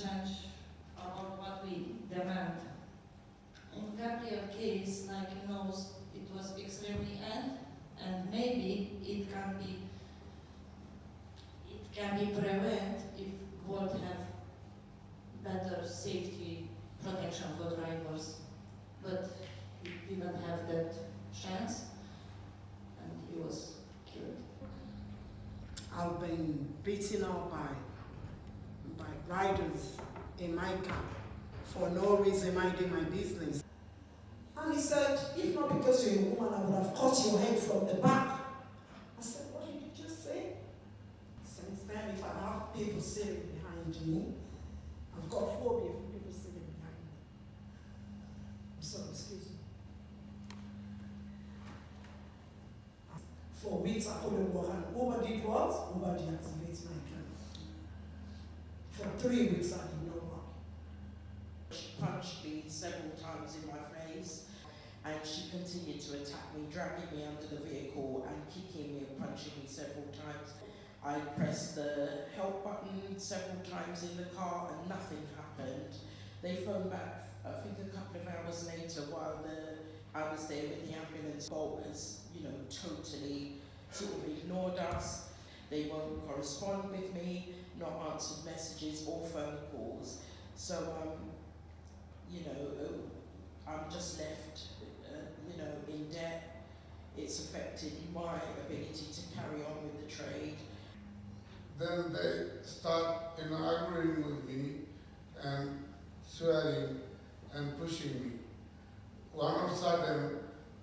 change about what we demand. In Gabriel's case, like he knows, it was extremely end, and maybe it can be prevented if world have better safety protection for drivers. But he didn't have that chance, and he was killed. I've been beaten up by riders in my car for no reason minding my business. And he said, if not because you're a woman, I would have cut your head from the back. I said, what did you just say? Since then, if I have people sitting behind me, I've got phobia for people sitting behind me. So, excuse me. For weeks I couldn't walk, and Uber did what? Uber deactivated my account. For 3 weeks I did not walk. She punched me several times in my face, and she continued to attack me, dragging me under the vehicle and kicking me and punching me several times. I pressed the help button several times in the car and nothing happened. They phoned back, I think a couple of hours later, while I was there with the ambulance. Bolt has, totally sort of ignored us. They won't correspond with me, not answered messages or phone calls. So, I'm just left, in debt. It's affected my ability to carry on with the trade. Then they start, arguing with me and swearing and pushing me. One of a sudden,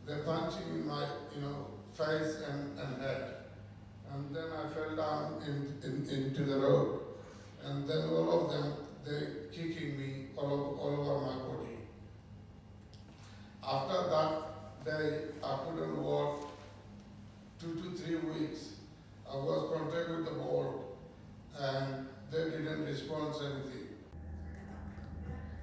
they're punching in my, face and head. And then I fell down into the road. And then all of them, they kicking me all over my body. After that day, I couldn't walk 2 to 3 weeks. I was contacted with the board, and they didn't respond to anything.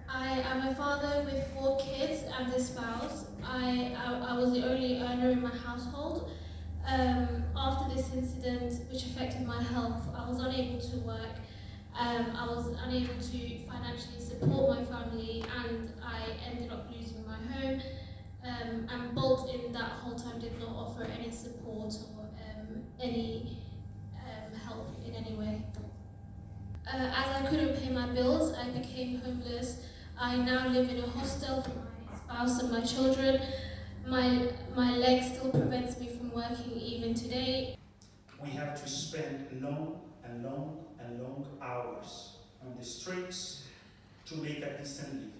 I am a father with 4 kids and a spouse. I was the only earner in my household. After this incident, which affected my health, I was unable to work. I was unable to financially support my family, and I ended up losing my home. And Bolt in that whole time did not offer any support or any help in any way. As I couldn't pay my bills, I became homeless. I now live in a hostel with my spouse and my children. My leg still prevents me from working even today. We have to spend long hours on the streets to make a decent living.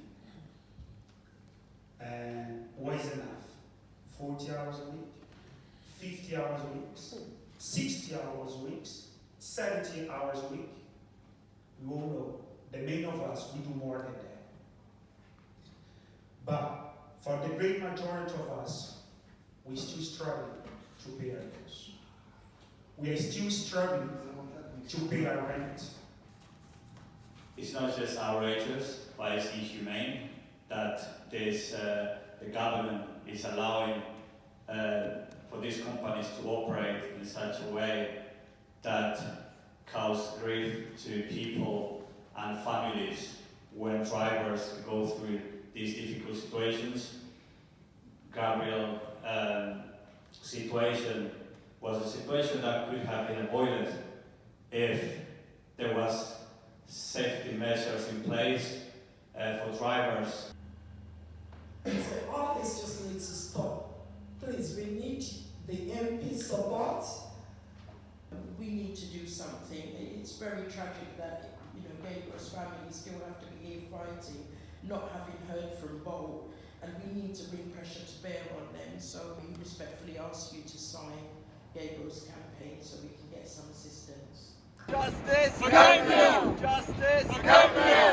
And what is enough? 40 hours a week, 50 hours a week, 60 hours a week, 70 hours a week. We all know that many of us, we do more than that. But for the great majority of us, we still struggle to pay our bills. We are still struggling to pay our rent. It's not just outrageous, but it's inhumane that the government is allowing for these companies to operate in such a way that cause grief to people and families when drivers go through these difficult situations. Gabriel's situation was a situation that could have been avoided if there was safety measures in place for drivers. So all this just needs to stop. Please, we need the MP support. We need to do something. It's very tragic that Gabriel's family still have to be here fighting, not having heard from Bolt, and we need to bring pressure to bear on them. So we respectfully ask you to sign Gabriel's campaign so we can get some assistance. Justice for Gabriel! Justice for Gabriel!